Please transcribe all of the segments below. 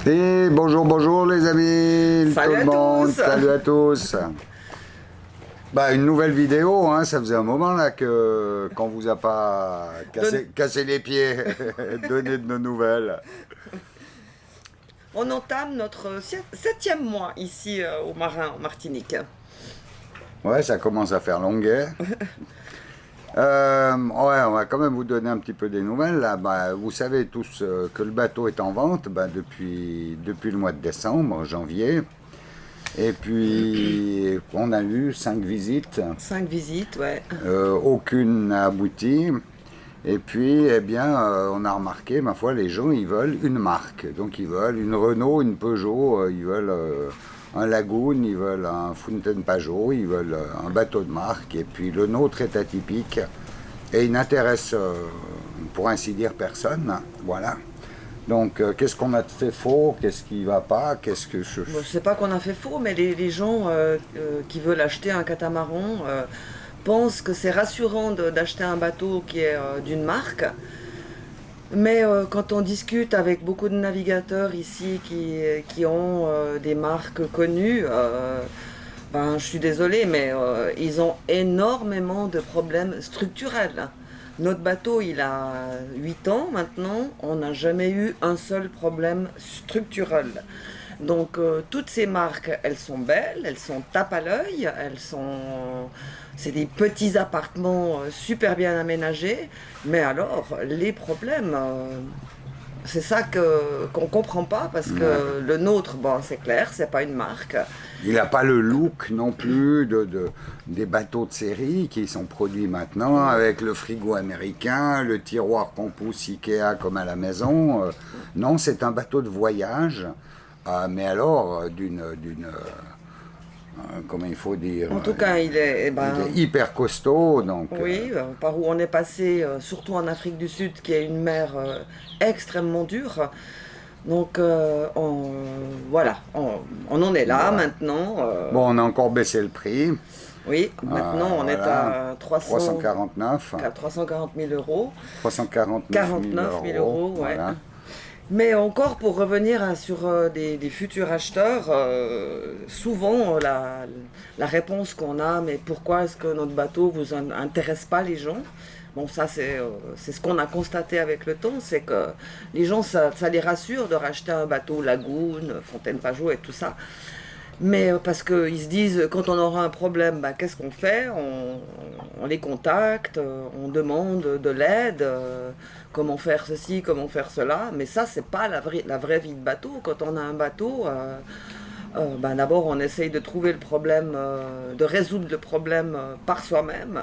Et bonjour, bonjour les amis, Salut tout le à monde, tous. salut à tous. Bah, une nouvelle vidéo, hein, ça faisait un moment là qu'on vous a pas cassé les pieds, donné de nos nouvelles. On entame notre septième mois ici au Marin, en Martinique. Ouais, ça commence à faire longuet. Ouais, on va quand même vous donner un petit peu des nouvelles là. Bah, vous savez tous que le bateau est en vente bah, depuis le mois de décembre, janvier. Et puis, on a eu 5 visites. 5 visites, ouais. Aucune n'a abouti. Et puis, eh bien, on a remarqué, ma foi, les gens, ils veulent une marque. Donc, ils veulent une Renault, une Peugeot, ils veulent un Lagoon, ils veulent un Fountaine Pajot, ils veulent un bateau de marque. Et puis, le nôtre est atypique. Et il n'intéresse, pour ainsi dire, personne. Voilà. Donc, qu'est-ce qu'on a fait faux? Qu'est-ce qui va pas? Qu'est-ce que je... Bon, je sais pas qu'on a fait faux, mais les gens qui veulent acheter un catamaran pensent que c'est rassurant d'acheter un bateau qui est d'une marque. Mais quand on discute avec beaucoup de navigateurs ici qui ont des marques connues, ben, je suis désolée, mais ils ont énormément de problèmes structurels. Notre bateau, il a 8 ans maintenant, on n'a jamais eu un seul problème structurel. Donc toutes ces marques, elles sont belles, elles sont tape à l'œil, c'est des petits appartements super bien aménagés, mais alors les problèmes, c'est ça qu'on comprend pas parce que le nôtre, bon c'est clair, c'est pas une marque. Il n'a pas le look non plus des bateaux de série qui sont produits maintenant avec le frigo américain, le tiroir qu'on pousse Ikea comme à la maison. Non, c'est un bateau de voyage, mais alors comment il faut dire, En tout cas, il est, eh ben, il est hyper costaud. Donc, oui, par où on est passé, surtout en Afrique du Sud, qui est une mer extrêmement dure. Donc voilà, on en est là voilà. maintenant. Bon, on a encore baissé le prix. Oui, maintenant on est Voilà. à 349 340 000 euros. 349 000 49 000 euros. euros, ouais. Voilà. Mais encore pour revenir hein, sur des futurs acheteurs, souvent la réponse qu'on a, mais pourquoi est-ce que notre bateau vous intéresse pas les gens? Bon, ça c'est ce qu'on a constaté avec le temps, c'est que les gens, ça les rassure de racheter un bateau Lagoon, Fontaine Pajot et tout ça. Mais parce qu'ils se disent, quand on aura un problème, bah, qu'est-ce qu'on fait? On les contacte, on demande de l'aide, comment faire ceci, comment faire cela. Mais ça, c'est pas la vraie vie de bateau. Quand on a un bateau, bah, d'abord, on essaye de trouver le problème, de résoudre le problème par soi-même.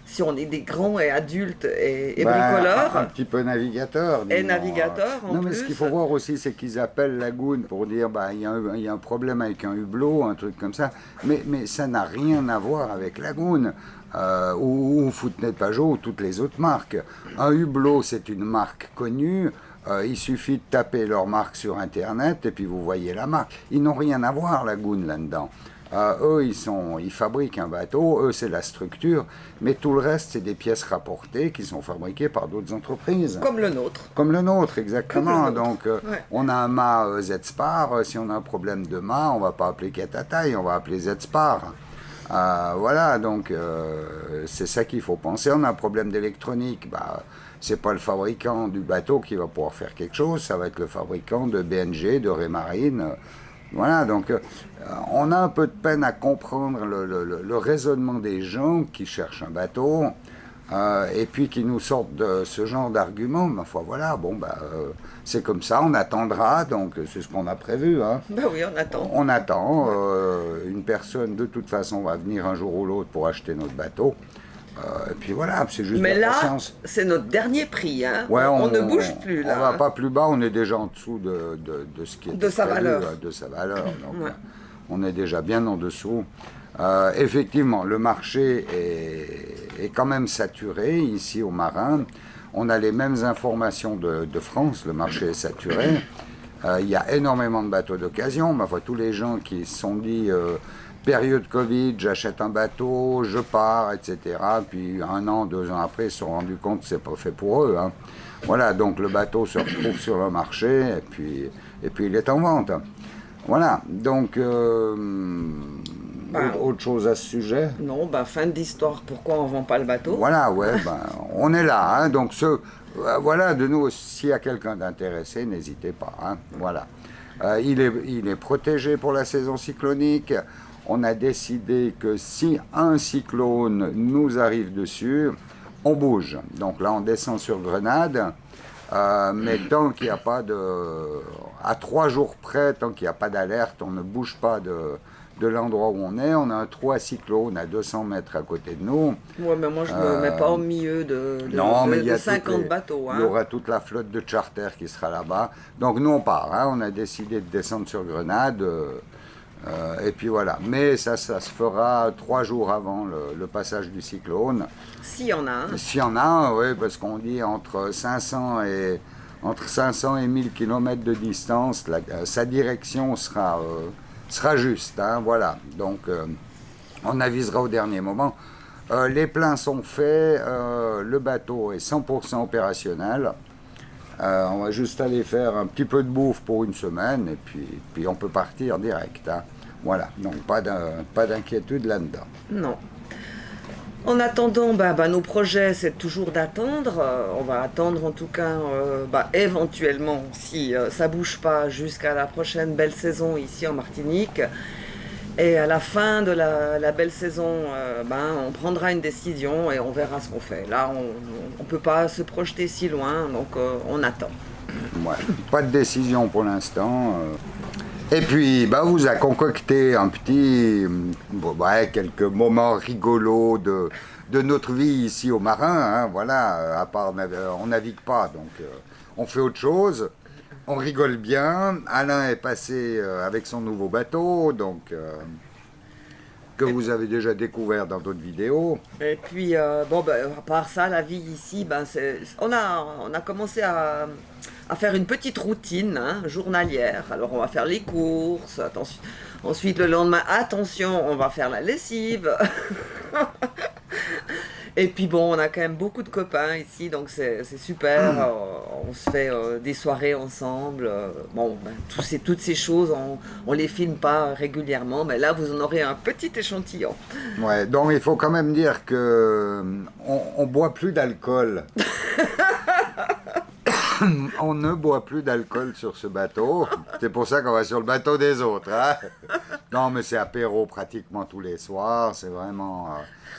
Si on est des grands et adultes et bricoleurs. Un petit peu navigateur. Et navigateur en non, mais plus. ce qu'il faut voir aussi, c'est qu'ils appellent Lagoon pour dire bah il y a un problème avec un hublot, un truc comme ça. Mais ça n'a rien à voir avec Lagoon ou Fountaine Pajot ou toutes les autres marques. Un hublot, c'est une marque connue. Il suffit de taper leur marque sur Internet et puis vous voyez la marque. Ils n'ont rien à voir, Lagoon, là-dedans. Eux, ils fabriquent un bateau, eux, c'est la structure, mais tout le reste, c'est des pièces rapportées qui sont fabriquées par d'autres entreprises. Comme le nôtre. Comme le nôtre, exactement. Comme le nôtre. Donc, Ouais. on a un mât Z-Spar, si on a un problème de mât, on va pas appeler Catataille, on va appeler Z-Spar. Voilà, donc c'est ça qu'il faut penser. On a un problème d'électronique, bah, c'est pas le fabricant du bateau qui va pouvoir faire quelque chose, ça va être le fabricant de BNG, de Raymarine. Voilà, donc on a un peu de peine à comprendre le raisonnement des gens qui cherchent un bateau et puis qui nous sortent de ce genre d'arguments. Ma foi, voilà, bon, bah, c'est comme ça, on attendra, donc c'est ce qu'on a prévu. Hein. Ben oui, on attend. On attend, une personne de toute façon va venir un jour ou l'autre pour acheter notre bateau. Et puis voilà, c'est juste Mais la là, patience. c'est notre dernier prix. Hein. Ouais, on ne bouge plus là. On va pas plus bas, on est déjà en dessous de ce qui est De sa valeur. de sa valeur. Donc, Ouais. on est déjà bien en dessous. Effectivement, le marché est quand même saturé ici au Marin. On a les mêmes informations de France, le marché est saturé. Il y a énormément de bateaux d'occasion. Ma foi, tous les gens qui se sont dit période Covid, j'achète un bateau, je pars, etc. Puis 1 an, 2 ans après, ils se sont rendus compte que c'est pas fait pour eux. Hein. Voilà, donc le bateau se retrouve sur le marché et puis il est en vente. Voilà, donc autre chose à ce sujet? Non, fin d'histoire, pourquoi on vend pas le bateau? Voilà, ouais, on est là, hein, donc voilà, de nous, s'il y a quelqu'un d'intéressé, n'hésitez pas, hein, voilà. Il est protégé pour la saison cyclonique. On a décidé que si un cyclone nous arrive dessus, on bouge. Donc là, on descend sur Grenade, mais tant qu'il n'y a pas à 3 jours près, tant qu'il n'y a pas d'alerte, on ne bouge pas de l'endroit où on est. On a un trou à cyclone à 200 mètres à côté de nous. Ouais, mais moi je me mets pas au milieu de 50 bateaux. Hein. Il y aura toute la flotte de charter qui sera là-bas. Donc nous on part. Hein. On a décidé de descendre sur Grenade. Et puis voilà. Mais ça se fera 3 jours avant le passage du cyclone. S'il y en a un. S'il y en a un, oui, parce qu'on dit entre 500 et 1000 km de distance, sa direction sera juste, hein, voilà. Donc, on avisera au dernier moment. Les pleins sont faits, le bateau est 100% opérationnel. On va juste aller faire un petit peu de bouffe pour 1 semaine et puis on peut partir direct. Hein. Voilà, donc pas d'inquiétude là-dedans. Non. En attendant, nos projets, c'est toujours d'attendre. On va attendre en tout cas, éventuellement, si ça bouge pas, jusqu'à la prochaine belle saison ici en Martinique. Et à la fin de la belle saison, on prendra une décision et on verra ce qu'on fait. Là, on ne peut pas se projeter si loin, donc on attend. Ouais, pas de décision pour l'instant. Et puis, vous a concocté un petit, quelques moments rigolos de notre vie ici au Marin. Hein, voilà, à part, on navigue pas, donc on fait autre chose. On rigole bien. Alain est passé avec son nouveau bateau, donc que vous avez déjà découvert dans d'autres vidéos. Et puis, à part ça, la vie ici, on a commencé à faire une petite routine journalière. Alors, on va faire les courses. Attention. Ensuite, le lendemain, attention, on va faire la lessive. Et puis on a quand même beaucoup de copains ici, donc c'est super. On se fait des soirées ensemble. Toutes ces choses, on les filme pas régulièrement, mais là vous en aurez un petit échantillon. Ouais, donc il faut quand même dire que on boit plus d'alcool. On ne boit plus d'alcool sur ce bateau. C'est pour ça qu'on va sur le bateau des autres. Hein. Non, mais c'est apéro pratiquement tous les soirs. C'est vraiment...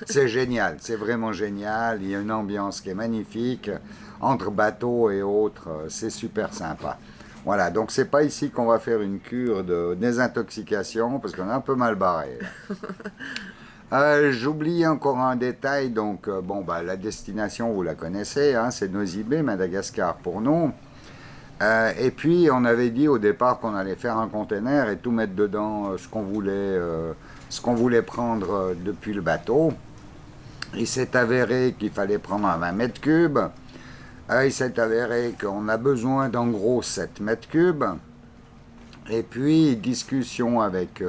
c'est génial. C'est vraiment génial. Il y a une ambiance qui est magnifique. Entre bateaux et autres, c'est super sympa. Voilà, donc c'est pas ici qu'on va faire une cure de désintoxication parce qu'on est un peu mal barré. J'oublie encore un détail, donc la destination vous la connaissez, hein, c'est Nosy-Be, Madagascar pour nous. Et puis on avait dit au départ qu'on allait faire un container et tout mettre dedans ce qu'on voulait prendre depuis le bateau. Il s'est avéré qu'il fallait prendre un 20 mètres cubes. Il s'est avéré qu'on a besoin d'en gros 7 mètres cubes. Et puis discussion avec...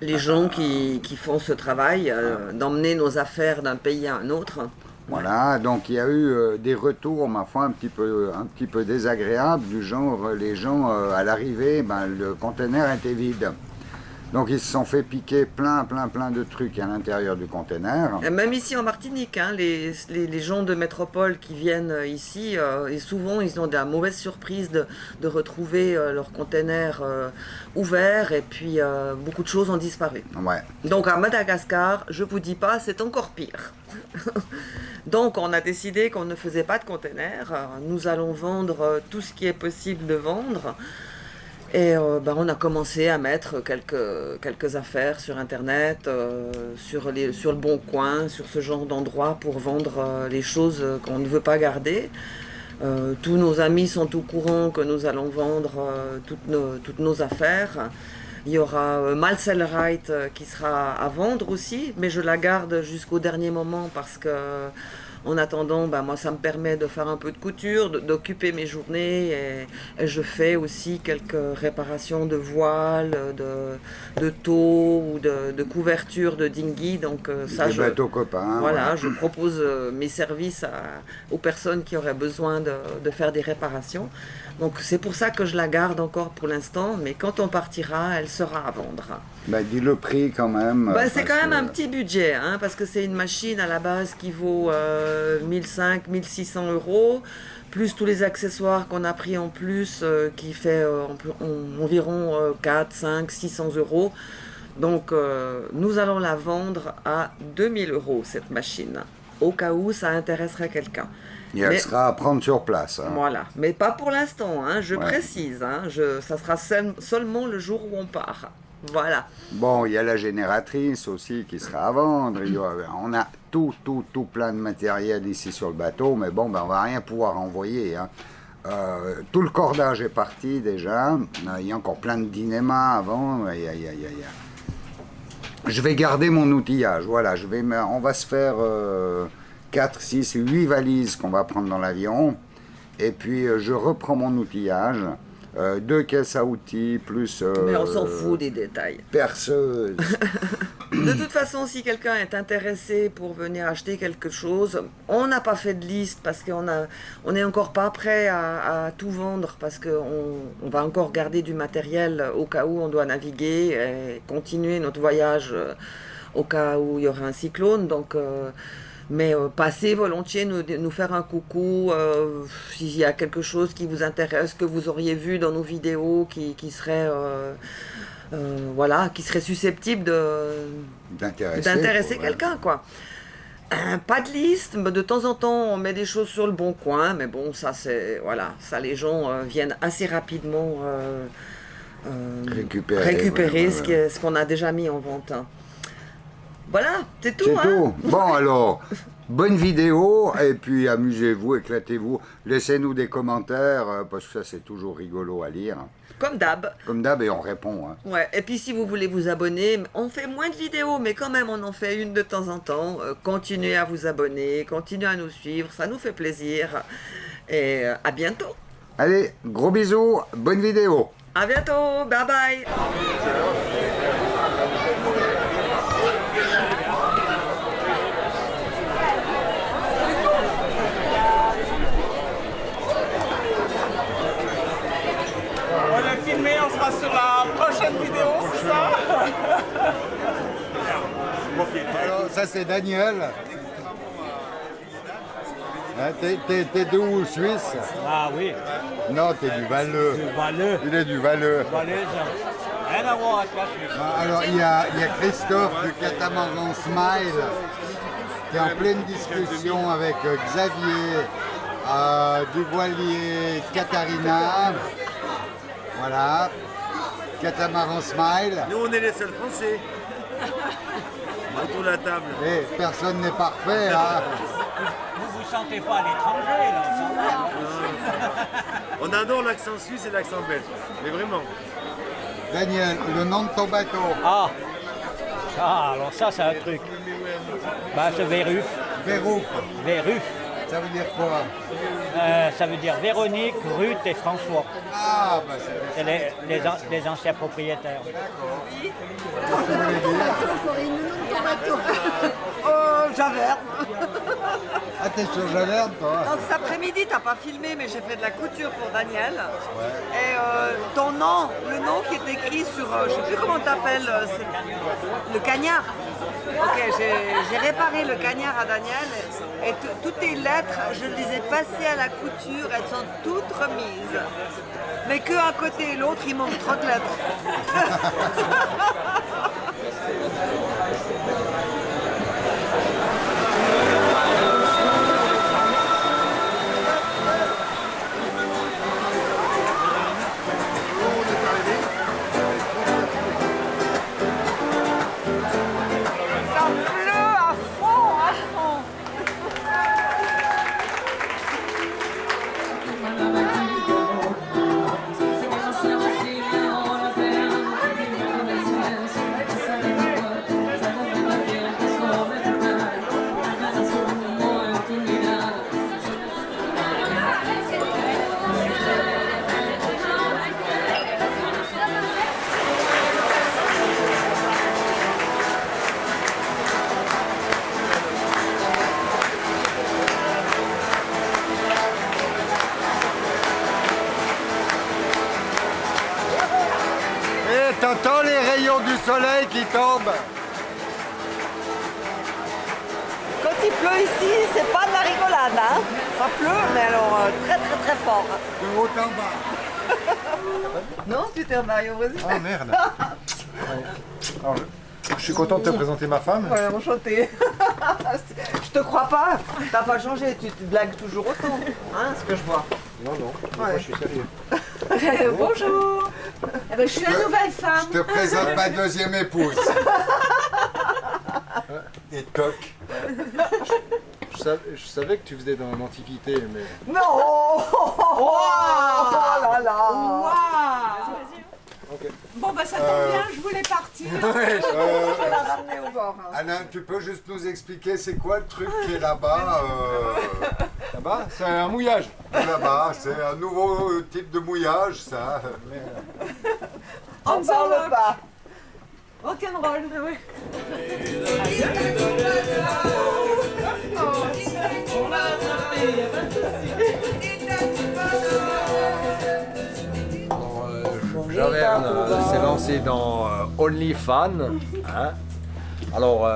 les gens qui font ce travail, d'emmener nos affaires d'un pays à un autre. Voilà, donc il y a eu des retours, ma foi, un petit peu désagréables, du genre, les gens, à l'arrivée, le conteneur était vide. Donc ils se sont fait piquer plein de trucs à l'intérieur du conteneur. Et même ici en Martinique, les gens de métropole qui viennent ici, et souvent ils ont de la mauvaise surprise de retrouver leur conteneur ouvert et puis beaucoup de choses ont disparu. Ouais. Donc à Madagascar, je vous dis pas, c'est encore pire. Donc on a décidé qu'on ne faisait pas de conteneur, nous allons vendre tout ce qui est possible de vendre. Et on a commencé à mettre quelques affaires sur Internet, sur le Bon Coin, sur ce genre d'endroit pour vendre les choses qu'on ne veut pas garder. Tous nos amis sont au courant que nous allons vendre toutes nos affaires. Il y aura Malselrite qui sera à vendre aussi, mais je la garde jusqu'au dernier moment parce que En attendant, moi, ça me permet de faire un peu de couture, d'occuper mes journées et je fais aussi quelques réparations de voiles, de taux ou de couverture de dinghy. Donc ça, Des bateaux copains. voilà, je propose mes services aux personnes qui auraient besoin de faire des réparations. Donc c'est pour ça que je la garde encore pour l'instant, mais quand on partira, elle sera à vendre. Dis le prix quand même. C'est quand même un petit budget, hein, parce que c'est une machine à la base qui vaut 1500-1600 euros, plus tous les accessoires qu'on a pris en plus, qui fait environ 4, 5, 600 euros. Donc nous allons la vendre à 2000 euros, cette machine, au cas où ça intéresserait quelqu'un. Et elle sera à prendre sur place. Hein. Voilà, mais pas pour l'instant, hein, je précise, hein, ça sera seulement le jour où on part. Voilà. Bon, il y a la génératrice aussi qui sera à vendre. On a tout plein de matériel ici sur le bateau, mais bon, on va rien pouvoir envoyer. Hein. Tout le cordage est parti déjà. Il y a encore plein de dynéma avant. Je vais garder mon outillage. Voilà, on va se faire 4, 6, 8 valises qu'on va prendre dans l'avion. Et puis je reprends mon outillage. 2 caisses à outils, plus... mais on s'en fout des détails. Perceuse. De toute façon, si quelqu'un est intéressé pour venir acheter quelque chose, on n'a pas fait de liste parce qu'on n'est encore pas prêt à tout vendre parce qu'on va encore garder du matériel au cas où on doit naviguer et continuer notre voyage au cas où il y aura un cyclone. Donc... mais passez volontiers nous faire un coucou s'il y a quelque chose qui vous intéresse, que vous auriez vu dans nos vidéos qui serait qui serait susceptible d'intéresser quelqu'un, quoi. Pas de liste, mais de temps en temps on met des choses sur le bon coin, mais bon, ça c'est ça les gens viennent assez rapidement récupérer ce qu'on a déjà mis en vente. Hein. Voilà, c'est tout. C'est tout. Bon alors, bonne vidéo, et puis amusez-vous, éclatez-vous. Laissez-nous des commentaires, parce que ça c'est toujours rigolo à lire. Comme d'hab. Comme d'hab, et on répond. Hein. Ouais, et puis si vous voulez vous abonner, on fait moins de vidéos, mais quand même on en fait une de temps en temps. Continuez à vous abonner, continuez à nous suivre, ça nous fait plaisir. Et à bientôt. Allez, gros bisous, bonne vidéo. À bientôt, bye bye. On sera sur la prochaine vidéo, c'est ça? Alors, ça c'est Daniel. Hein, t'es d'où, Suisse? Ah oui. Non, t'es du Valeux. Du Valeux. Il est du Valeux. Rien à voir avec la Suisse. Alors, il y a Christophe du Catamaran Smile qui est en pleine discussion avec Xavier du voilier Katharina. Voilà, Catamaran Smile. Nous, on est les seuls Français. Autour de la table. Et personne n'est parfait. Hein. Vous vous sentez pas à l'étranger, là, ça va. On adore l'accent suisse et l'accent belge. Mais vraiment. Daniel, le nom de ton bateau? Ah, alors ça, c'est un truc. C'est Véruf. Vérouf. Véruf. Ça veut dire quoi? Ça veut dire Véronique, Ruth et François. Ah, c'est les anciens propriétaires. Javert. Ah, t'es sur Javert, toi? Donc cet après-midi, t'as pas filmé, mais j'ai fait de la couture pour Daniel. Ouais. Et ton nom, le nom qui est écrit sur, je sais plus comment t'appelles, le cagnard. Ok, j'ai réparé le cagnard à Daniel et toutes tes lettres, je les ai passées à la couture, elles sont toutes remises. Mais qu'un côté et l'autre, il manque trop de lettres. rayons du soleil qui tombent. Quand il pleut ici, c'est pas de la rigolade, hein. Ça pleut, mais alors très très très fort. De haut en bas. Non, tu t'es remarqué au Brésil. Ah merde. Alors, je suis content de te présenter ma femme. Ouais, enchanté. Je te crois pas. T'as pas changé, tu te blagues toujours autant. Hein, ce que je vois. Non, non, Ouais. moi je suis sérieux. Bonjour. Eh ben, je suis la nouvelle femme. Je te présente ma deuxième épouse. Et toc. Je savais que tu faisais dans l'Antiquité, mais... Non. Oh là là. Waouh. Ok. Bon, bah ça tombe bien, je voulais partir. Je vais la ramener au bord. Hein. Alain, tu peux juste nous expliquer c'est quoi le truc qui est là-bas Là-bas, c'est un mouillage. Là-bas, c'est un nouveau type de mouillage, ça. On ne parle pas. Rock'n'roll. Oui. Javerne s'est lancé dans OnlyFans. Hein. Alors,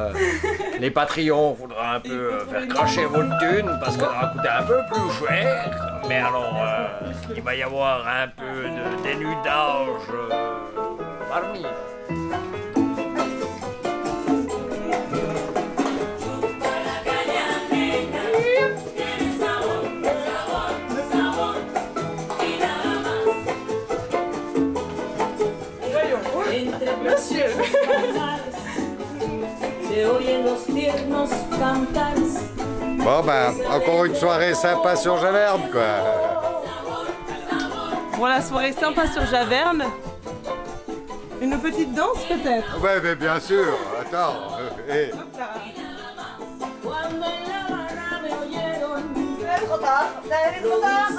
les Patreons voudraient un peu faire cracher votre thune parce que ça va coûter un peu plus cher. Mais alors, il va y avoir un peu de dénudage parmi. Monsieur. Bon ben, encore une soirée sympa sur Javerne, quoi. Pour la soirée sympa sur Javerne. Une petite danse peut-être. Ouais, mais bien sûr. Attends. Trop tard. Trop tard.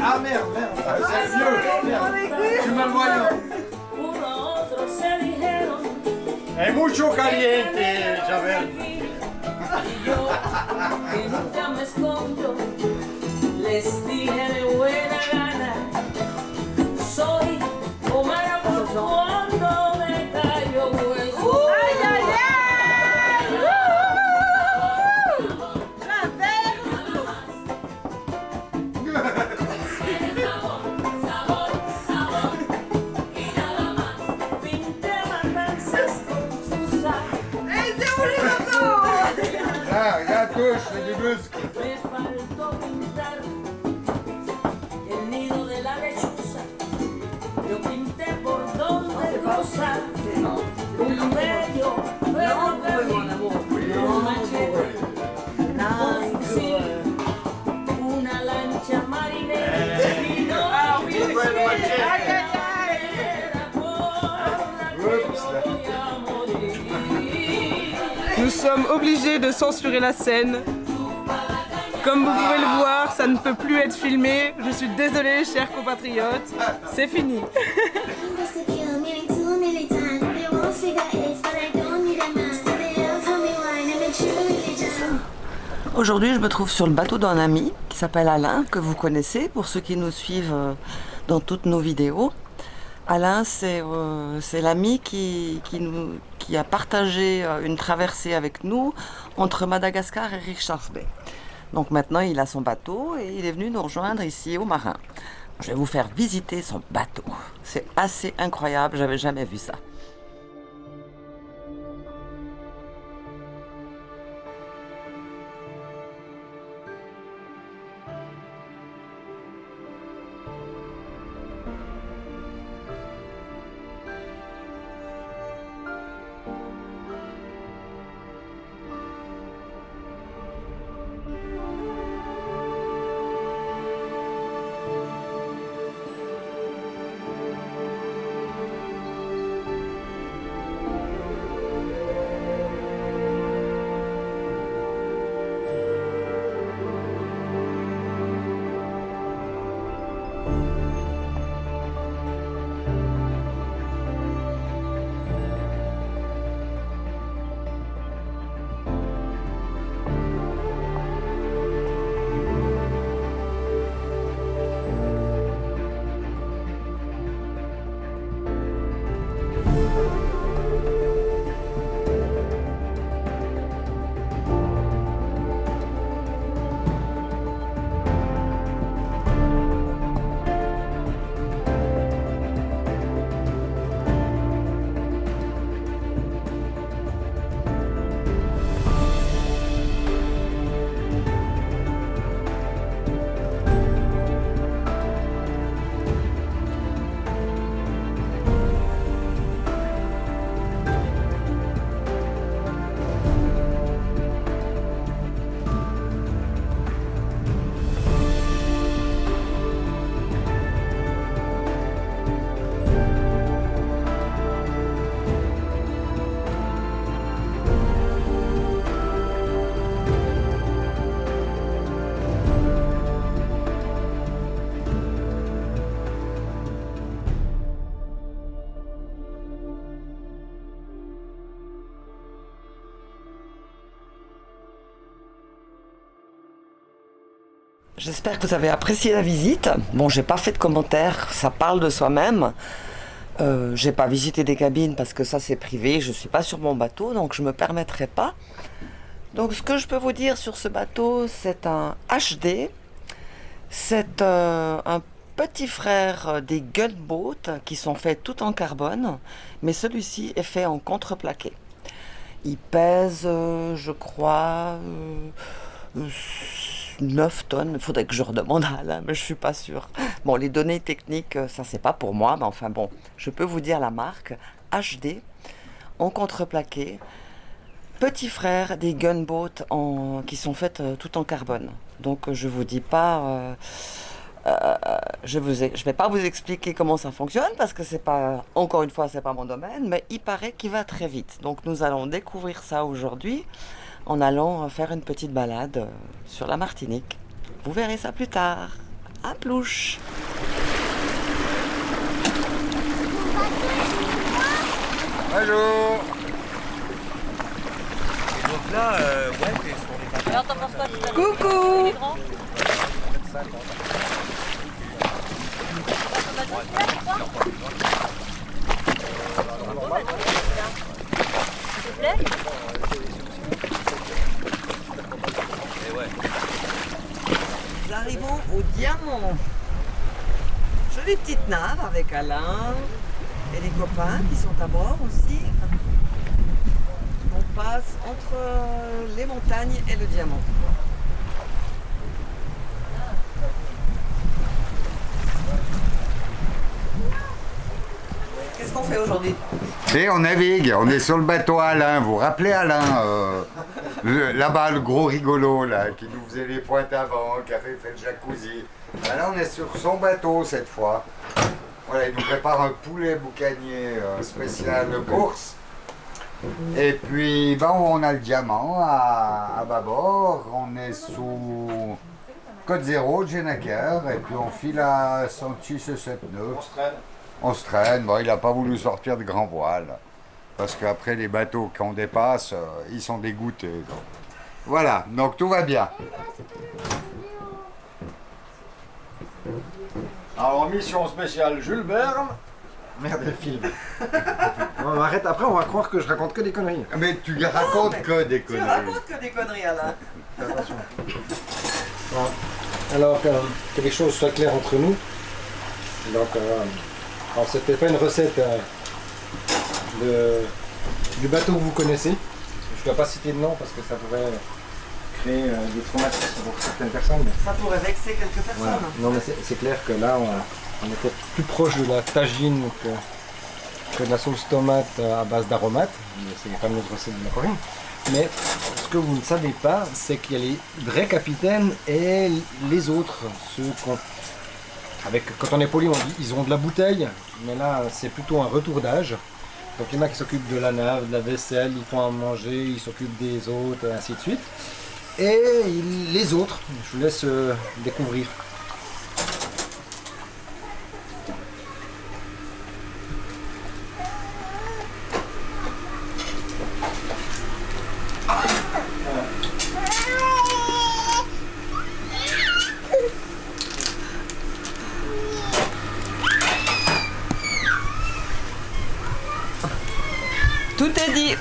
Ah merde, merde. C'est vieux. Tu m'as le voyant. Es mucho caliente, Javerne. Les dije de buena gana, soy Omar cuando me cayó hueso. Aïe aïe Pinté matanzas confusas, Là, regarde touche, c'est du muscle. me faltó pintar el nido de la lechuza. Yo pinté por donde cruza un bello ferrocarril, un machete, un fusil, una lancha marinera y no quisiera Nous sommes obligés de censurer la scène. Comme vous pouvez le voir, ça ne peut plus être filmé. Je suis désolée, chers compatriotes. C'est fini. Aujourd'hui, je me trouve sur le bateau d'un ami qui s'appelle Alain, que vous connaissez pour ceux qui nous suivent dans toutes nos vidéos. Alain, c'est l'ami qui a partagé une traversée avec nous entre Madagascar et Richards Bay. Donc maintenant, il a son bateau et il est venu nous rejoindre ici au Marin. Je vais vous faire visiter son bateau. C'est assez incroyable, j'avais jamais vu ça. j'espère que vous avez apprécié la visite. Bon, j'ai pas fait de commentaires, ça parle de soi-même. J'ai pas visité des cabines parce que ça c'est privé, je suis pas sur mon bateau, donc je me permettrai pas. Donc ce que je peux vous dire sur ce bateau, c'est un HD. C'est un petit frère des gunboats qui sont faits tout en carbone, mais celui-ci est fait en contreplaqué. Il pèse, je crois, 9 tonnes. Il faudrait que je redemande à Alain, mais je suis pas sûre. Bon, les données techniques, ça c'est pas pour moi, mais enfin bon, je peux vous dire la marque HD en contreplaqué. Petit frère des gunboats qui sont faites tout en carbone. Donc je vous dis pas, je vais pas vous expliquer comment ça fonctionne parce que c'est pas, encore une fois, c'est pas mon domaine, mais il paraît qu'il va très vite. Donc nous allons découvrir ça aujourd'hui en allant faire une petite balade sur la Martinique. Vous verrez ça plus tard. À plouche. Bonjour. Donc là, ouais, t'es sur les bateaux. Alors t'en penses quoi tout à l'heure? Coucou. Les grands? Ton bateau, c'est là, c'est quoi? Un beau bateau, celui-là. S'il te plaît? Et ouais. Nous arrivons au Diamant. Jolie petite nave avec Alain et les copains qui sont à bord aussi. On passe entre les montagnes et le Diamant. Qu'est-ce qu'on fait aujourd'hui? Et on navigue, on est sur le bateau Alain. Vous vous rappelez Alain là-bas, le gros rigolo là, qui nous faisait les pointes avant, qui a fait le jacuzzi. Là, on est sur son bateau cette fois. Voilà, il nous prépare un poulet boucanier spécial de course. Et puis, on a le Diamant à bâbord. On est sous Côte Zéro de Genaker. Et puis, on file à 106,79. On se traîne. Bon, il n'a pas voulu sortir de grand voile. Parce qu'après, les bateaux qu'on dépasse, ils sont dégoûtés. Donc. Voilà, donc tout va bien. Alors, mission spéciale Jules Verne. Merde, le film. On arrête après, on va croire que je raconte que des conneries. Mais tu racontes que des Tu conneries. racontes que des conneries, Alain. Attention. Bon. Alors, que les choses soient claires entre nous. Donc, alors c'était pas une recette du bateau que vous connaissez. Je ne dois pas citer de nom parce que ça pourrait créer des traumatismes pour certaines personnes. Mais... Ça pourrait vexer quelques personnes. Voilà. Non, mais c'est clair que là, on était plus proche de la tagine que de la sauce tomate à base d'aromates. C'est quand même notre recette de la Corine. Mais ce que vous ne savez pas, c'est qu'il y a les vrais capitaines et les autres. Ceux quand on est poli, on dit ils ont de la bouteille, mais là, c'est plutôt un retour d'âge. Donc il y en a qui s'occupent de la nave, de la vaisselle, ils font à manger, ils s'occupent des autres, et ainsi de suite. Et les autres, je vous laisse découvrir. Tout est dit.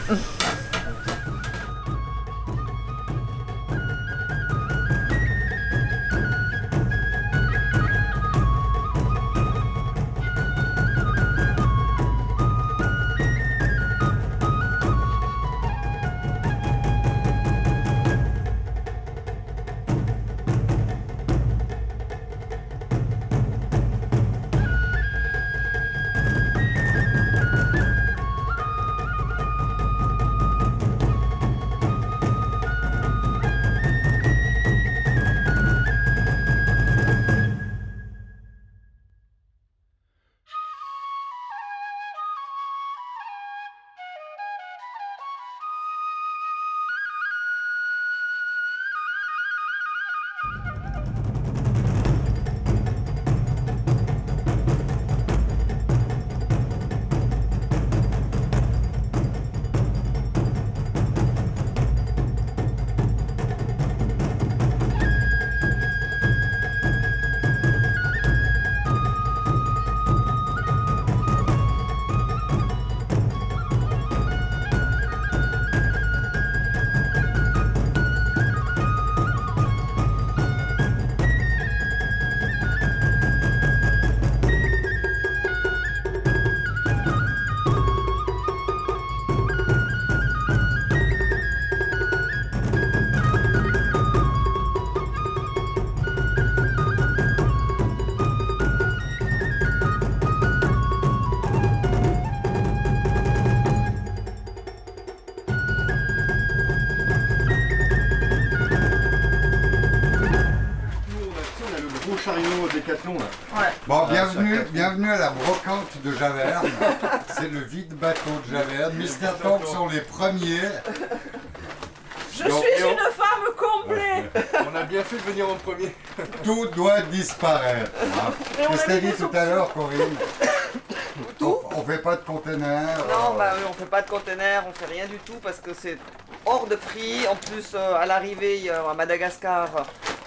bateau là. Ouais. Bon, bienvenue à la brocante de Javerne. C'est le vide bateau de Javerne. Mister Tank sont les premiers. Je suis une femme complète. On a bien fait de venir en premier. Tout doit disparaître. Hein. Qu'est-ce que t'as dit tout à l'heure, Corinne? On fait pas de conteneurs. Non, bah oui, on fait pas de conteneurs, on fait rien du tout parce que c'est hors de prix. En plus, à l'arrivée à Madagascar,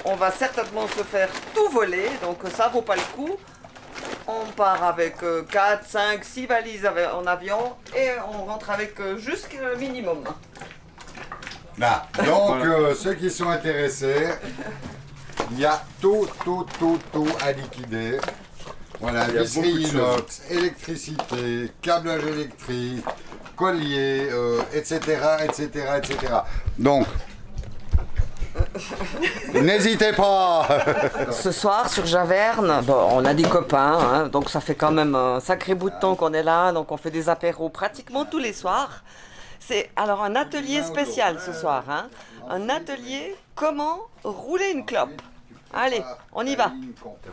on va certainement se faire tout voler, donc ça vaut pas le coup. On part avec 4, 5, 6 valises en avion et on rentre avec juste le minimum. Là. Donc, ceux qui sont intéressés, il y a tout à liquider. Voilà, visserie inox, électricité, câblage électrique, collier, etc. Donc, n'hésitez pas. Ce soir sur Javerne, bon, on a des copains, hein, donc ça fait quand même un sacré bout de temps qu'on est là, donc on fait des apéros pratiquement tous les soirs. C'est alors un atelier spécial ce soir, hein, un atelier comment rouler une clope. Allez, on y va.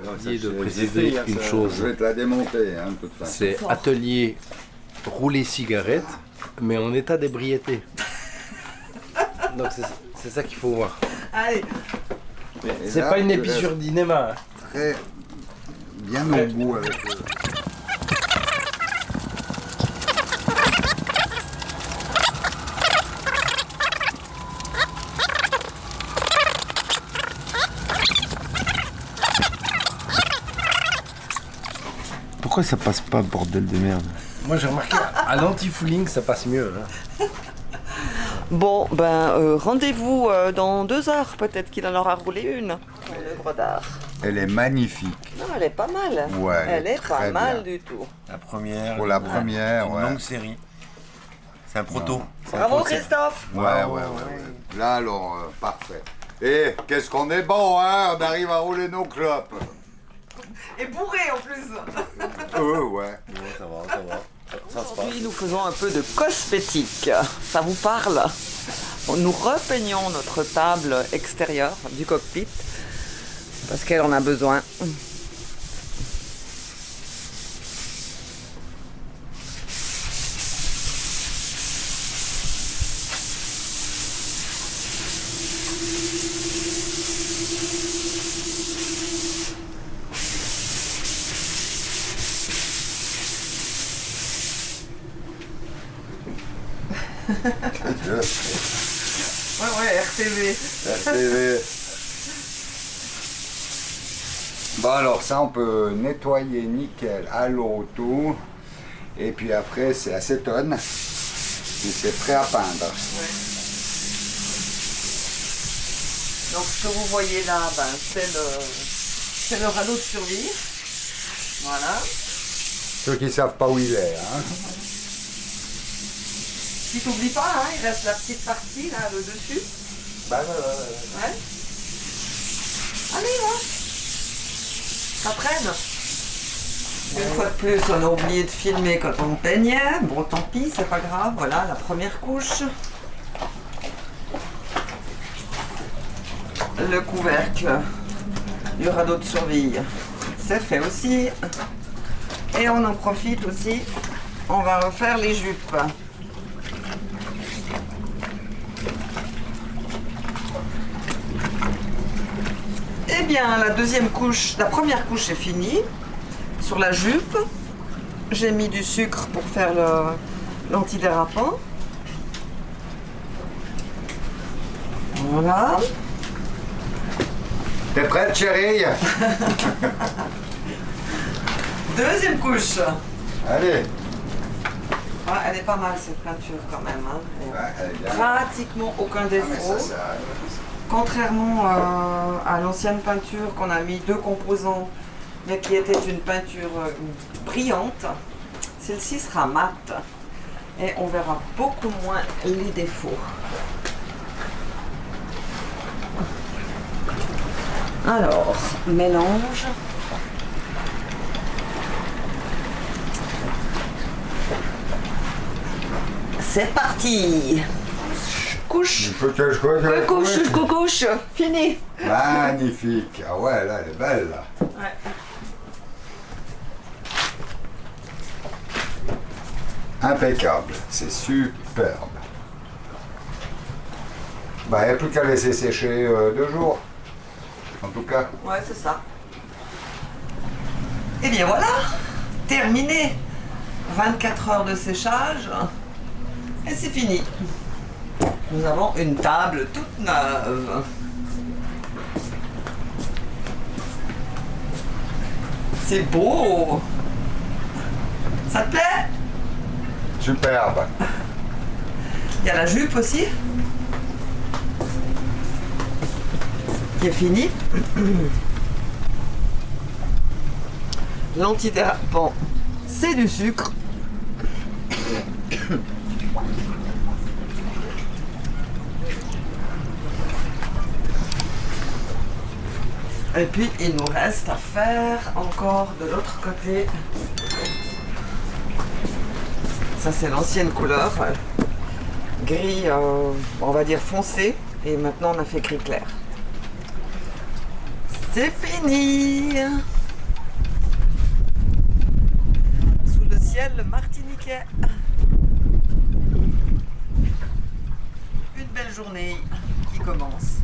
J'ai oublié de préciser une chose. Je vais te la démonter, hein, de toute façon. C'est atelier rouler cigarette, mais en état d'ébriété. Donc c'est ça qu'il faut voir. Allez. C'est pas une épissure d'inéma. Très bien au goût avec Pourquoi ça passe pas, bordel de merde? Moi j'ai remarqué à l'anti-fouling ça passe mieux. Hein. Bon, ben rendez-vous dans 2 heures, peut-être qu'il en aura roulé une. Une œuvre d'art. Elle est magnifique. Non, elle est pas mal. Ouais, elle est pas très mal bien. du tout. La première. Pour la première, une ouais. longue série. C'est un proto. Bravo Christophe. Ouais. Là alors, parfait. Et qu'est-ce qu'on est bon, hein? On arrive à rouler nos clopes. Et bourré en plus. Ouais. Ça va. Aujourd'hui, nous faisons un peu de cosmétique. Ça vous parle? Nous repeignons notre table extérieure du cockpit parce qu'elle en a besoin. Ouais, RTV. RTV. Bon alors ça on peut nettoyer nickel à l'eau tout. Et puis après c'est acétone. Et c'est prêt à peindre. Ouais. Donc ce que vous voyez là, ben, c'est le radeau de survie. Voilà. Ceux qui savent pas où il est. Hein. Tu t'oublies pas, hein, il reste la petite partie là, le dessus. Bah, Ouais. Allez, là. Ça traîne. Une fois de plus, on a oublié de filmer quand on peignait. Bon, tant pis, c'est pas grave. Voilà, la première couche. Le couvercle du radeau de survie, c'est fait aussi. Et on en profite aussi. On va refaire les jupes. Eh bien, la première couche est finie. Sur la jupe, j'ai mis du sucre pour faire l'antidérapant. Voilà. T'es prête, chérie? Deuxième couche. Allez. Ah, elle est pas mal cette peinture quand même. Hein. Ouais, elle est bien. Pratiquement aucun défaut. Contrairement à l'ancienne peinture qu'on a mis 2 composants, mais qui était une peinture brillante, celle-ci sera mate et on verra beaucoup moins les défauts. Alors, mélange. C'est parti. Couche. Couche, fini. Magnifique. Ah ouais, là, elle est belle, là. Ouais. Impeccable, c'est superbe. Bah, il n'y a plus qu'à laisser sécher 2 jours. En tout cas. Ouais, c'est ça. Et bien voilà, terminé. 24 heures de séchage. Et c'est fini. Nous avons une table toute neuve. C'est beau. Ça te plaît? Superbe. Il y a la jupe aussi. Qui est finie. L'antidérapant, c'est du sucre. Et puis il nous reste à faire encore de l'autre côté. Ça c'est l'ancienne couleur, gris, on va dire foncé, et maintenant on a fait gris clair. C'est fini. Sous le ciel martiniquais. Une belle journée qui commence.